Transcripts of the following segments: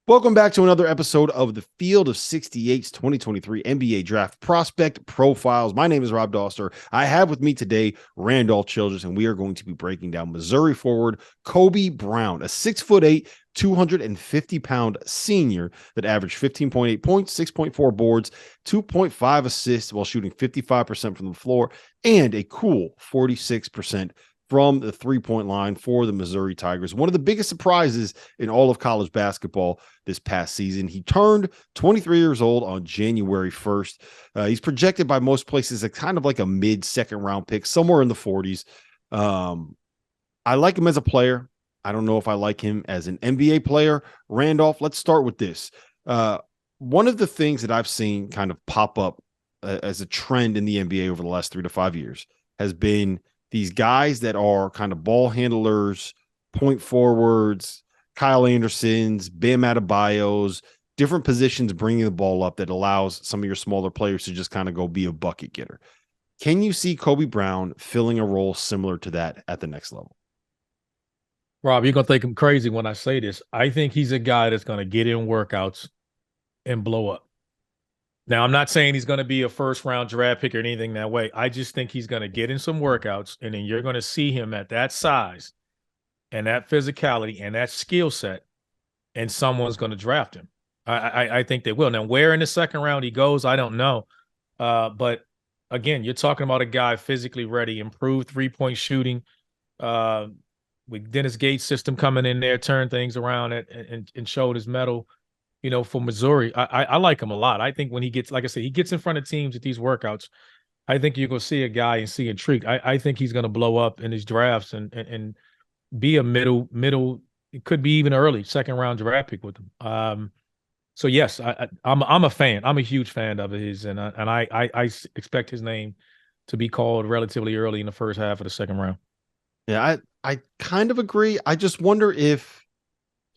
Welcome back to another episode of the Field of 68's 2023 NBA Draft Prospect Profiles. My name is Rob Doster. I have with me today Randolph Childress, and we are going to be breaking down Missouri forward Kobe Brown, a 6'8", 250-pound senior that averaged 15.8 points, 6.4 boards, 2.5 assists while shooting 55% from the floor, and a cool 46% from the three-point line for the Missouri Tigers. One of the biggest surprises in all of college basketball this past season. He turned 23 years old on January 1st. He's projected by most places as kind of like a mid-second round pick, somewhere in the 40s. I like him as a player. I don't know if I like him as an NBA player. Randolph, let's start with this. One of the things that I've seen kind of pop up as a trend in the NBA over the last 3 to 5 years has been these guys that are kind of ball handlers, point forwards, Kyle Andersons, Bam Adebayos, different positions bringing the ball up that allows some of your smaller players to just kind of go be a bucket getter. Can you see Kobe Brown filling a role similar to that at the next level? Rob, you're going to think I'm crazy when I say this. I think he's a guy that's going to get in workouts and blow up. Now, I'm not saying he's going to be a first-round draft pick or anything that way. I just think he's going to get in some workouts, and then you're going to see him at that size and that physicality and that skill set, and someone's going to draft him. I think they will. Now, where in the second round he goes, I don't know. But, again, you're talking about a guy physically ready, improved three-point shooting, with Dennis Gates' system coming in there, turn things around and showed his mettle. For Missouri, I like him a lot. I think when he gets, like I said, he gets in front of teams at these workouts, I think you're going to see a guy and see intrigue. I think he's going to blow up in his drafts and be a middle, it could be even early second round draft pick with him. So yes, I'm a fan. I'm a huge fan of his, and I expect his name to be called relatively early in the first half of the second round. Yeah, I kind of agree. I just wonder if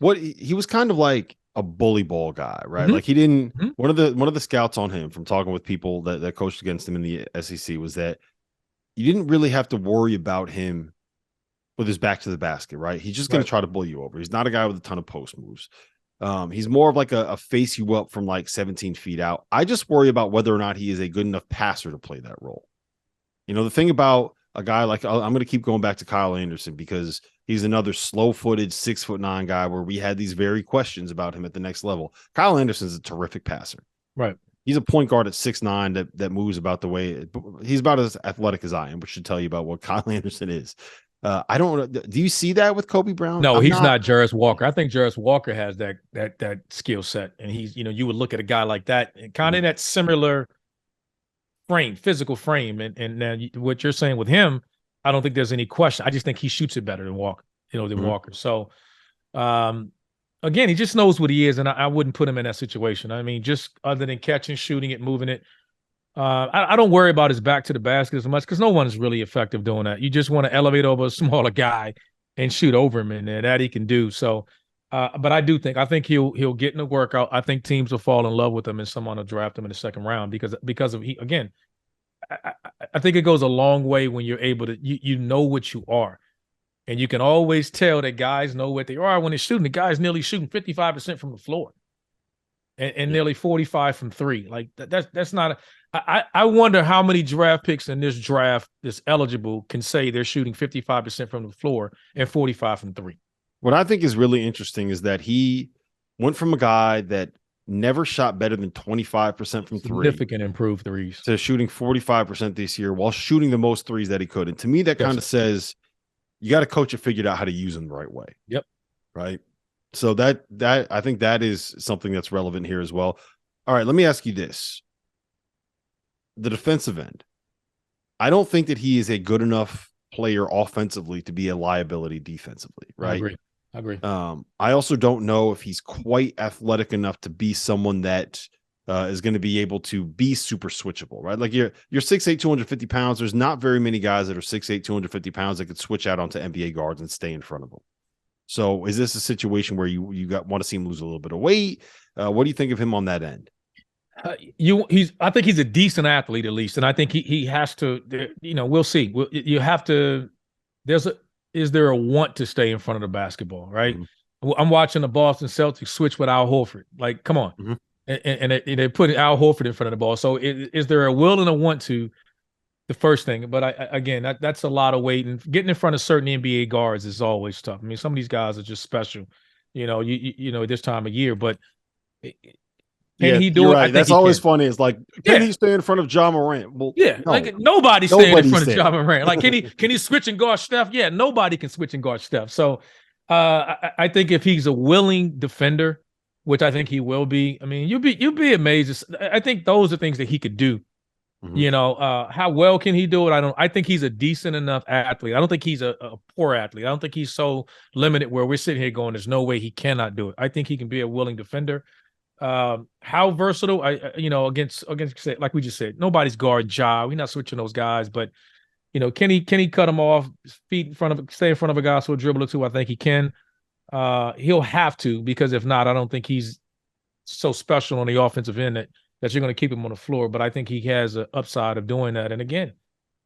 he was kind of like a bully ball guy, right? Mm-hmm. Like he didn't Mm-hmm. one of the scouts on him from talking with people that coached against him in the SEC was that you didn't really have to worry about him with his back to the basket, right? He's just going to try to bully you over. He's not a guy with a ton of post moves. He's more of like a face you up from like 17 feet out. I just worry about whether or not he is a good enough passer to play that role. The thing about a guy like, I'm going to keep going back to Kyle Anderson because he's another slow-footed 6'9" guy where we had these very questions about him at the next level. Kyle Anderson is a terrific passer. Right. He's a point guard at 6'9" that moves about the way he's about as athletic as I am, which should tell you about what Kyle Anderson is. I don't. Do you see that with Kobe Brown? No, he's not Jarris Walker. I think Jarris Walker has that skill set, and he's you would look at a guy like that and kind of that similar physical frame, and now what you're saying with him, I don't think there's any question. I just think he shoots it better than Walker, Walker. So, again, he just knows what he is, and I wouldn't put him in that situation. I mean, just other than catching, shooting it, moving it. I don't worry about his back to the basket as much because no one is really effective doing that. You just want to elevate over a smaller guy and shoot over him, and that he can do. So, but I think he'll get in the workout. I think teams will fall in love with him, and someone will draft him in the second round because of he again. I think it goes a long way when you're able to you know what you are, and you can always tell that guys know what they are when they're shooting. The guy's nearly shooting 55% from the floor, and nearly 45 from three. Like that's not. I wonder how many draft picks in this draft that's eligible can say they're shooting 55% from the floor and 45 from three. What I think is really interesting is that he went from a guy that never shot better than 25% from three. Significant improved threes. To shooting 45% this year while shooting the most threes that he could. And to me, that kind of says you got a coach that figured out how to use them the right way. Yep. Right. So that I think that is something that's relevant here as well. All right, let me ask you this. The defensive end. I don't think that he is a good enough player offensively to be a liability defensively, right? I agree. I also don't know if he's quite athletic enough to be someone that is going to be able to be super switchable, right? Like you're 6'8", 250 pounds. There's not very many guys that are 6'8", 250 pounds that could switch out onto NBA guards and stay in front of them. So is this a situation where you want to see him lose a little bit of weight? What do you think of him on that end? I think he's a decent athlete at least, and I think he has to. We'll see. You have to. Is there a want to stay in front of the basketball, right? Mm-hmm. I'm watching the Boston Celtics switch with Al Horford. Like, come on. Mhm. And they put Al Horford in front of the ball. So is there a will and a want to? The first thing, but again, that's a lot of weight, and getting in front of certain NBA guards is always tough. I mean, some of these guys are just special, you know, this time of year. But can Yeah, he you're do it? I right. think That's he always can. funny. It's like, can Yeah, he stay in front of John Morant? Well, yeah. no, Like nobody's staying in nobody's front of staying. Ja Morant. Like, can he switch and guard Steph? Yeah, nobody can switch and guard Steph. So, I think if he's a willing defender, which I think he will be, I mean, you'll be amazed. I think those are things that he could do. Mhm. How well can he do it? I think he's a decent enough athlete. I don't think he's a poor athlete. I don't think he's so limited where we're sitting here going, there's no way he cannot do it. I think he can be a willing defender. How versatile? Against like we just said, nobody's guard Ja. We're not switching those guys, but can he cut him off, stay in front of a guy so a dribble or two? I think he can. He'll have to, because if not, I don't think he's so special on the offensive end that you're going to keep him on the floor. But I think he has an upside of doing that. And again,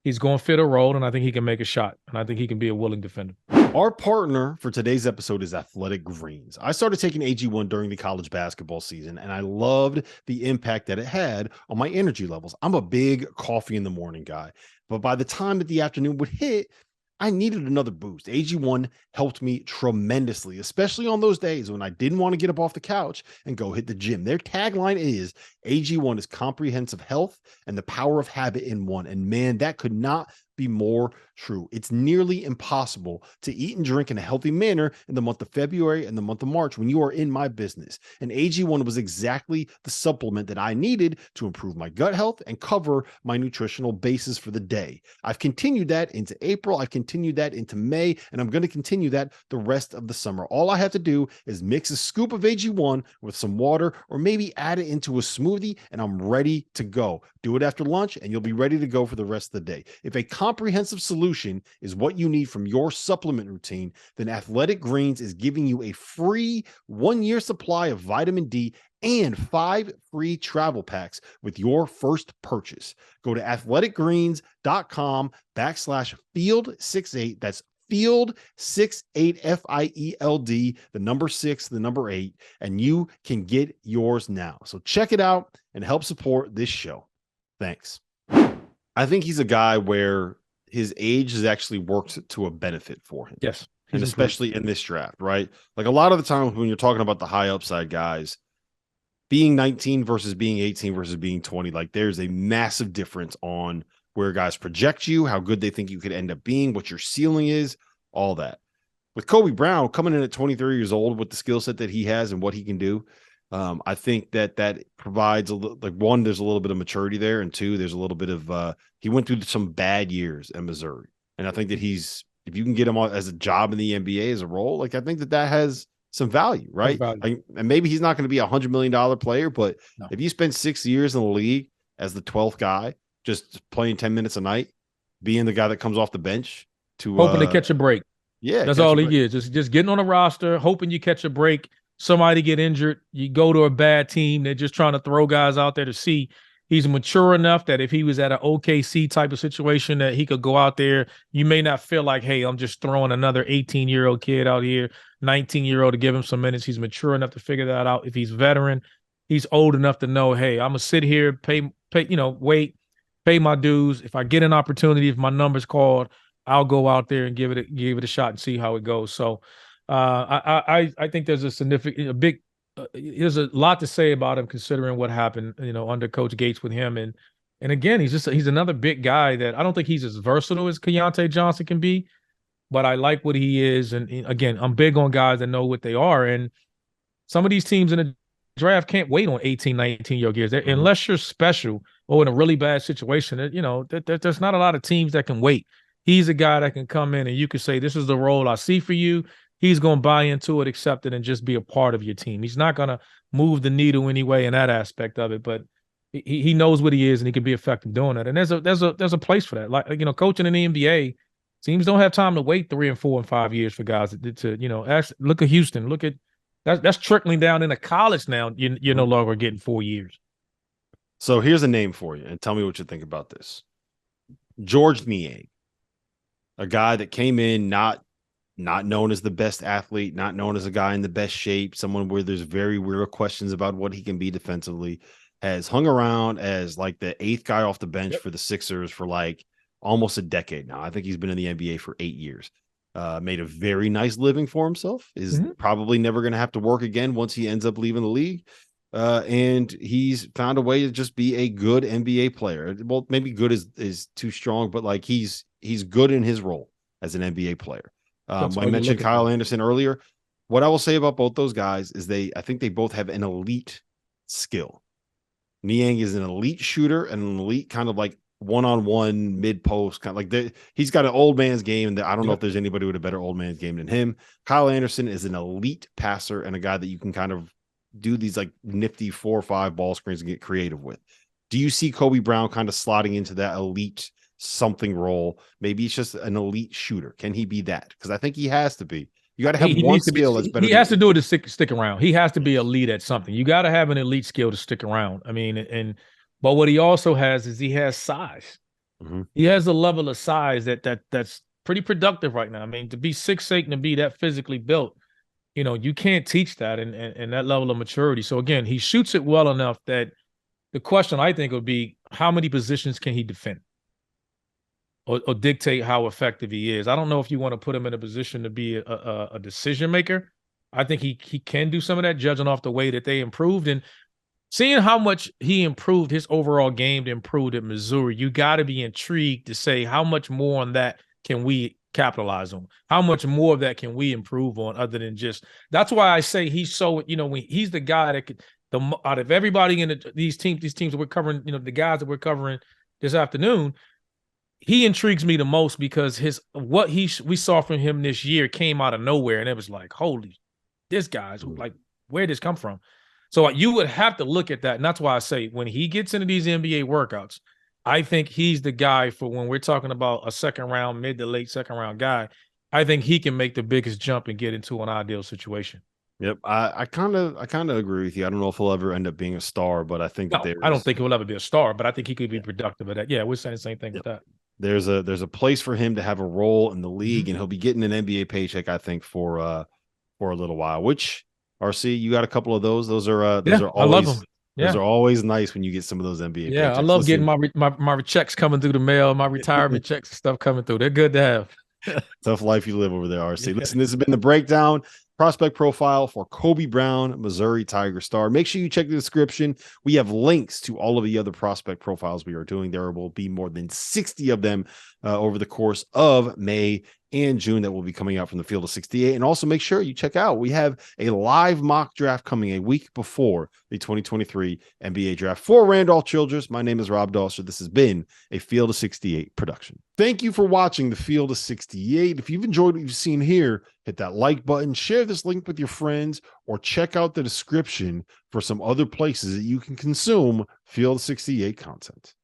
he's going to fit a role, and I think he can make a shot, and I think he can be a willing defender. Our partner for today's episode is Athletic Greens. I started taking AG1 during the college basketball season, and I loved the impact that it had on my energy levels. I'm a big coffee in the morning guy, but by the time that the afternoon would hit, I needed another boost. AG1 helped me tremendously, especially on those days when I didn't want to get up off the couch and go hit the gym. Their tagline is AG1 is comprehensive health and the power of habit in one. And man, that could not be more true. It's nearly impossible to eat and drink in a healthy manner in the month of February and the month of March when you are in my business. And AG1 was exactly the supplement that I needed to improve my gut health and cover my nutritional basis for the day. I've continued that into April. I've continued that into May, and I'm going to continue that the rest of the summer. All I have to do is mix a scoop of AG1 with some water, or maybe add it into a smoothie, and I'm ready to go. Do it after lunch, and you'll be ready to go for the rest of the day. If a comprehensive solution is what you need from your supplement routine, then Athletic Greens is giving you a free 1-year supply of vitamin D and 5 free travel packs with your first purchase. Go to athleticgreens.com/field68. That's field 68 FIELD, the number 6, the number 8, and you can get yours now. So check it out and help support this show. Thanks. I think he's a guy where his age has actually worked to a benefit for him. Yes. And especially in this draft, right? Like a lot of the time when you're talking about the high upside guys, being 19 versus being 18 versus being 20, like there's a massive difference on where guys project you, how good they think you could end up being, what your ceiling is, all that. With Kobe Brown coming in at 23 years old with the skill set that he has and what he can do, I think that provides one, there's a little bit of maturity there, and two, there's a little bit of he went through some bad years in Missouri, and I think that if you can get him as a job in the NBA as a role, like I think that has some value, right? And maybe he's not going to be $100 million player, but if you spend 6 years in the league as the 12th guy, just playing 10 minutes a night, being the guy that comes off the bench to hoping to catch a break. Yeah, that's all he is. Just getting on a roster, hoping you catch a break. Somebody get injured, you go to a bad team. They're just trying to throw guys out there to see. He's mature enough that if he was at an OKC type of situation that he could go out there, you may not feel like, hey, I'm just throwing another 18-year-old kid out here, 19-year-old to give him some minutes. He's mature enough to figure that out. If he's veteran, he's old enough to know, hey, I'm gonna sit here, wait, pay my dues. If I get an opportunity, if my number's called, I'll go out there and give it a shot and see how it goes. So I think there's there's a lot to say about him considering what happened, under Coach Gates with him. And again, he's another big guy that I don't think he's as versatile as Keontae Johnson can be, but I like what he is. And again, I'm big on guys that know what they are. And some of these teams in the draft can't wait on 18, 19-year-old kids. Unless you're special or in a really bad situation, there's not a lot of teams that can wait. He's a guy that can come in and you could say, this is the role I see for you. He's going to buy into it, accept it, and just be a part of your team. He's not going to move the needle anyway in that aspect of it, but he knows what he is and he can be effective doing it. And there's a place for that. Like, coaching in the NBA, teams don't have time to wait 3 and 4 and 5 years for guys to look at Houston. Look at that's trickling down into college now. You're no longer getting 4 years. So here's a name for you, and tell me what you think about this. Georges Niang, a guy that came in not not known as the best athlete, not known as a guy in the best shape, someone where there's very real questions about what he can be defensively, has hung around as like the 8th guy off the bench for the Sixers for like almost a decade now. I think he's been in the NBA for 8 years. Made a very nice living for himself, is probably never going to have to work again once he ends up leaving the league. And he's found a way to just be a good NBA player. Well, maybe good is too strong, but like he's good in his role as an NBA player. I mentioned Kyle Anderson earlier. What I will say about both those guys is I think they both have an elite skill. Niang is an elite shooter and an elite kind of like one-on-one mid-post, kind of like he's got an old man's game, and I don't know if there's anybody with a better old man's game than him. Kyle Anderson is an elite passer and a guy that you can kind of do these like nifty 4 or 5 ball screens and get creative with. Do you see Kobe Brown kind of slotting into that elite something role? Maybe it's just an elite shooter. Can he be that? Because I think he has to be. You got to have one skill that's better. He has to do it to stick around. He has to be elite at something. You got to have an elite skill to stick around. I mean, but what he also has is he has size. He has a level of size that's pretty productive right now. I mean, to be 6'8" and to be that physically built, you can't teach that and that level of maturity. So again, he shoots it well enough that the question I think would be, how many positions can he defend or dictate how effective he is? I don't know if you want to put him in a position to be a decision maker. I think he can do some of that, judging off the way that they improved and seeing how much he improved his overall game to improve at Missouri. You got to be intrigued to say how much more on that can we capitalize on? How much more of that can we improve on other than just – that's why I say he's so – when he's the guy that could – out of everybody in these teams that we're covering, the guys that we're covering this afternoon, he intrigues me the most because we saw from him this year came out of nowhere, and it was like, holy, this guy's like, where'd this come from? So you would have to look at that, and that's why I say when he gets into these NBA workouts, I think he's the guy for when we're talking about a second round, mid to late second round guy. I think he can make the biggest jump and get into an ideal situation. Yep, I kind of agree with you. I don't know if he'll ever end up being a star, but I think I don't think he'll ever be a star, but I think he could be productive at that. Yeah, we're saying the same thing with that. There's a place for him to have a role in the league, and he'll be getting an NBA paycheck, I think, for a little while. Which RC, you got a couple of those. Those are always, I love them. Those are always nice when you get some of those NBA. Yeah, paychecks. I love getting my checks coming through the mail, my retirement checks and stuff coming through. They're good to have. Tough life you live over there, RC. Listen, this has been the breakdown prospect profile for Kobe Brown, Missouri Tiger star. Make sure you check the description. We have links to all of the other prospect profiles we are doing. There will be more than 60 of them over the course of May and June that will be coming out from the Field of 68. And also make sure you check out, we have a live mock draft coming a week before the 2023 NBA draft. For Randolph Childress, my name is Rob Doster. This has been a Field of 68 production. Thank you for watching the Field of 68. If you've enjoyed what you've seen here, hit that like button, share this link with your friends, or check out the description for some other places that you can consume Field of 68 content.